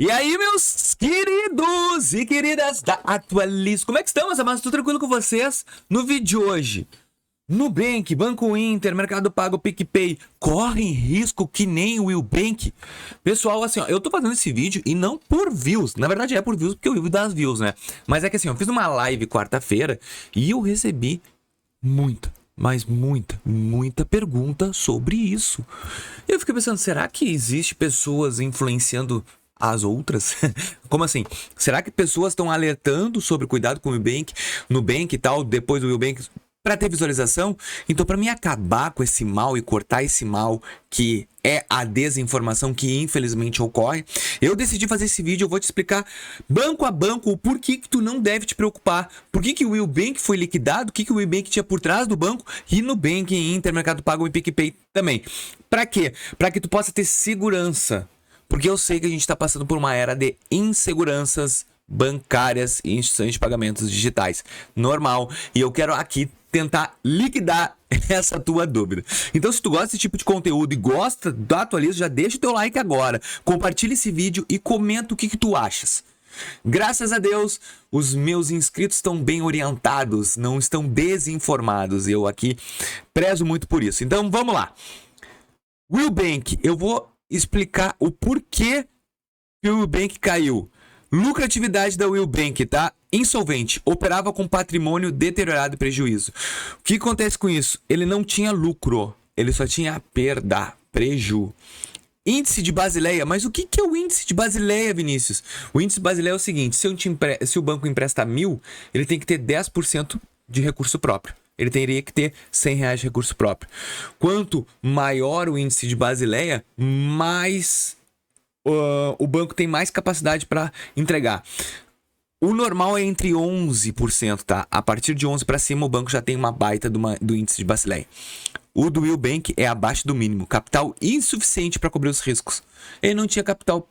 E aí, meus queridos e queridas da Atualize, como é que estão, meus amados? Tudo tranquilo com vocês? No vídeo de hoje, Nubank, Banco Inter, Mercado Pago, PicPay, correm risco que nem o Willbank? Pessoal, assim, ó, eu tô fazendo esse vídeo e não por views. Na verdade é por views porque eu vivo das views, né? Mas é que assim, eu fiz uma live quarta-feira e eu recebi muita, mas muita pergunta sobre isso. E eu fiquei pensando, será que existe pessoas influenciando as outras? Como assim? Será que pessoas estão alertando sobre cuidado com o Nubank e tal, depois do Willbank, para ter visualização? Então, para mim acabar com esse mal e cortar esse mal que é a desinformação que infelizmente ocorre, eu decidi fazer esse vídeo. Eu vou te explicar banco a banco o porquê que tu não deve te preocupar, por que o Willbank foi liquidado, o que o Willbank tinha por trás do banco, e Nubank, Inter, Mercado Pago e PicPay também. Para quê? Para que tu possa ter segurança. Porque eu sei que a gente está passando por uma era de inseguranças bancárias e instituições de pagamentos digitais. Normal. E eu quero aqui tentar liquidar essa tua dúvida. Então, se tu gosta desse tipo de conteúdo e gosta do Atualizo, já deixa o teu like agora. Compartilha esse vídeo e comenta o que tu achas. Graças a Deus, os meus inscritos estão bem orientados, não estão desinformados. Eu aqui prezo muito por isso. Então, vamos lá. Willbank, eu vou explicar o porquê que o Willbank caiu. Lucratividade da Willbank, tá? Insolvente, operava com patrimônio deteriorado e prejuízo. O que acontece com isso? Ele não tinha lucro, ele só tinha perda, preju. Índice de Basileia, mas o que é o índice de Basileia, Vinícius? O índice de Basileia é o seguinte, se o banco empresta 1.000, ele tem que ter 10% de recurso próprio. Ele teria que ter R$100 de recurso próprio. Quanto maior o índice de Basileia, mais o banco tem mais capacidade para entregar. O normal é entre 11%, tá? A partir de 11% para cima, o banco já tem uma baita do índice de Basileia. O do Willbank é abaixo do mínimo. Capital insuficiente para cobrir os riscos. Ele não tinha capital.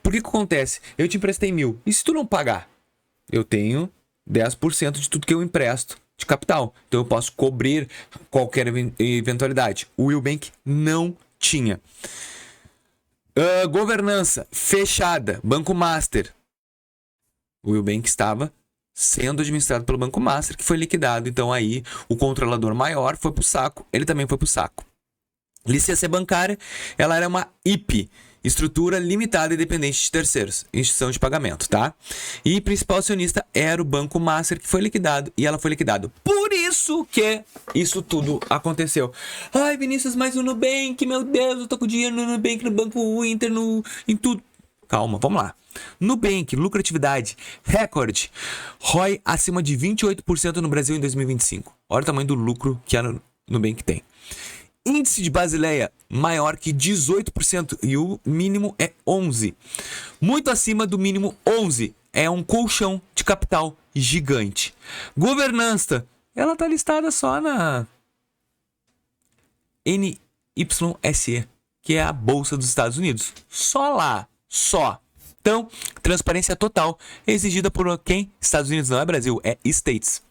Por que acontece? Eu te emprestei 1.000. E se tu não pagar? Eu tenho 10% de tudo que eu empresto de capital. Então eu posso cobrir qualquer eventualidade. O Willbank não tinha. Governança fechada. Banco Master. O Willbank estava sendo administrado pelo Banco Master, que foi liquidado. Então aí o controlador maior foi pro saco. Ele também foi pro saco. Licença bancária, ela era uma IP, estrutura limitada e dependente de terceiros, instituição de pagamento, tá? E principal acionista era o Banco Master, que foi liquidado, e ela foi liquidada. Por isso que isso tudo aconteceu. Ai, Vinícius, mas o Nubank, meu Deus, eu tô com dinheiro no Nubank, no Banco Inter, em tudo. Calma, vamos lá. Nubank, lucratividade, recorde, ROI acima de 28% no Brasil em 2025. Olha o tamanho do lucro que a Nubank tem. Índice de Basileia maior que 18% e o mínimo é 11%. Muito acima do mínimo 11%. É um colchão de capital gigante. Governança, ela tá listada só na NYSE, que é a Bolsa dos Estados Unidos. Só lá, só. Então, transparência total exigida por quem? Estados Unidos, não é Brasil, é States.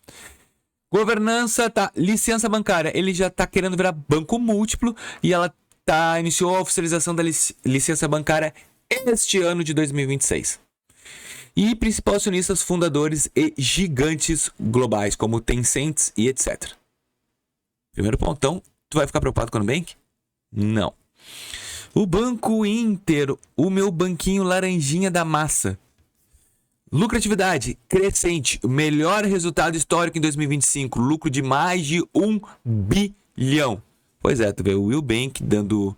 Governança, tá, licença bancária, ele já tá querendo virar banco múltiplo e ela iniciou a oficialização da licença bancária este ano de 2026. E principais acionistas, fundadores e gigantes globais, como Tencent e etc. Primeiro ponto, então, tu vai ficar preocupado com o Nubank? Não. O Banco Inter, o meu banquinho laranjinha da massa. Lucratividade crescente, melhor resultado histórico em 2025, lucro de mais de 1 bilhão. Pois é, tu vê o Willbank dando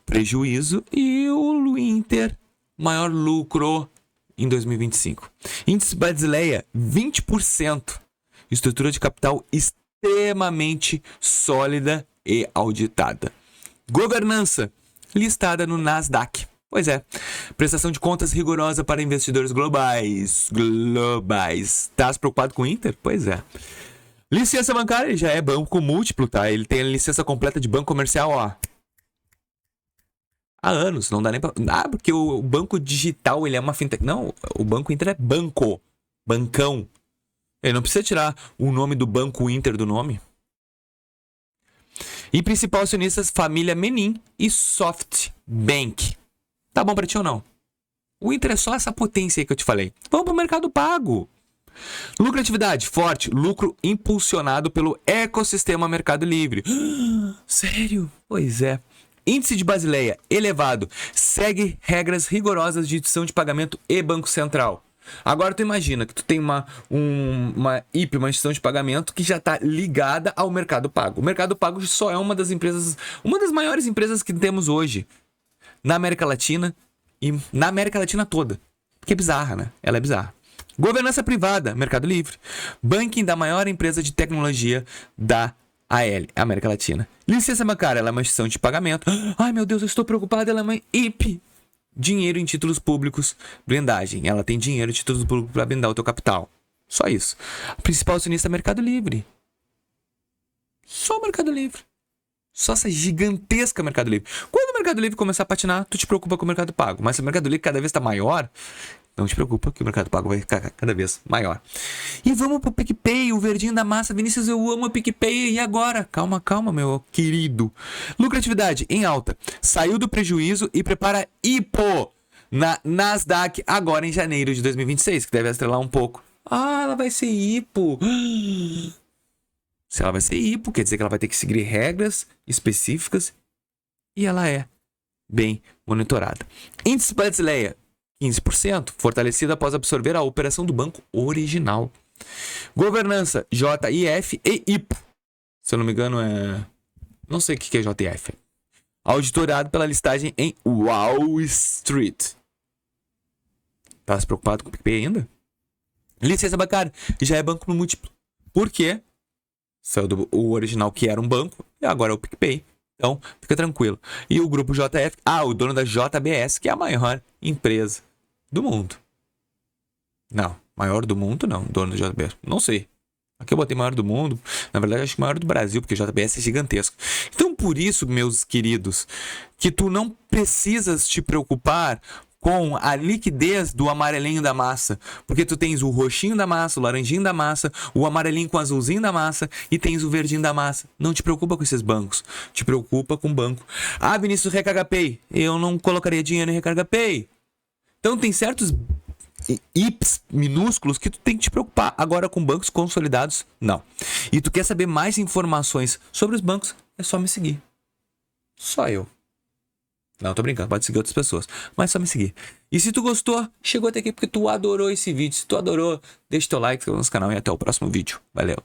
prejuízo e o Inter, maior lucro em 2025. Índice Basileia, 20%. Estrutura de capital extremamente sólida e auditada. Governança, listada no Nasdaq. Pois é, prestação de contas rigorosa para investidores globais. Tá preocupado com o Inter? Pois é. Licença bancária, ele já é banco múltiplo, tá? Ele tem a licença completa de banco comercial, ó. Há anos, não dá nem pra... Ah, porque o banco digital, ele é uma fintech. Não, o Banco Inter é banco. Bancão. Ele não precisa tirar o nome do Banco Inter do nome. E principal acionistas, família Menin e SoftBank. Tá bom pra ti ou não? O Inter é só essa potência aí que eu te falei. Vamos pro Mercado Pago. Lucratividade forte, lucro impulsionado pelo ecossistema Mercado Livre. Sério? Pois é. Índice de Basileia elevado, segue regras rigorosas de instituição de pagamento e Banco Central. Agora tu imagina que tu tem uma IP, uma instituição de pagamento que já está ligada ao Mercado Pago. O Mercado Pago só é uma das maiores empresas que temos hoje na América Latina e na América Latina toda. Porque é bizarra, né? Ela é bizarra. Governança privada, Mercado Livre. Banking da maior empresa de tecnologia da América Latina. Licença bancária, ela é uma instituição de pagamento. Ai, meu Deus, eu estou preocupado, ela é uma IP. Dinheiro em títulos públicos, blindagem. Ela tem dinheiro em títulos públicos para blindar o teu capital. Só isso. A principal acionista é Mercado Livre. Só o Mercado Livre. Só essa gigantesca Mercado Livre. Quando o Mercado Livre começar a patinar, tu te preocupa com o Mercado Pago. Mas se o Mercado Livre cada vez está maior, não te preocupa que o Mercado Pago vai ficar cada vez maior. E vamos pro PicPay, o verdinho da massa. Vinícius, eu amo o PicPay. E agora? Calma, calma, meu querido. Lucratividade em alta. Saiu do prejuízo e prepara IPO na Nasdaq agora em janeiro de 2026, que deve estrelar um pouco. Ah, ela vai ser IPO. Se ela vai ser IPO, quer dizer que ela vai ter que seguir regras específicas e ela é bem monitorada. Índice Basileia 15%, fortalecida após absorver a operação do banco original. Governança, JIF e IPO. Se eu não me engano é... Não sei o que é JIF. Auditorado pela listagem em Wall Street. Tá se preocupado com o PicPay ainda? Licença bancária, já é banco múltiplo. Por quê? Saiu o original que era um banco e agora é o PicPay. Então, fica tranquilo. E o grupo JF, o dono da JBS, que é a maior empresa do mundo. Não, maior do mundo não, dono da JBS. Não sei. Aqui eu botei maior do mundo. Na verdade, acho que maior do Brasil, porque o JBS é gigantesco. Então, por isso, meus queridos, que tu não precisas te preocupar com a liquidez do amarelinho da massa. Porque tu tens o roxinho da massa, o laranjinho da massa, o amarelinho com o azulzinho da massa e tens o verdinho da massa. Não te preocupa com esses bancos. Te preocupa com o banco. Ah, Vinícius, Recarga Pay. Eu não colocaria dinheiro em Recarga Pay. Então tem certos IPs minúsculos que tu tem que te preocupar. Agora com bancos consolidados, não. E tu quer saber mais informações sobre os bancos, é só me seguir. Só eu. Não, tô brincando, pode seguir outras pessoas, mas só me seguir. E se tu gostou, chegou até aqui porque tu adorou esse vídeo. Se tu adorou, deixa teu like, se inscreva no canal e até o próximo vídeo. Valeu!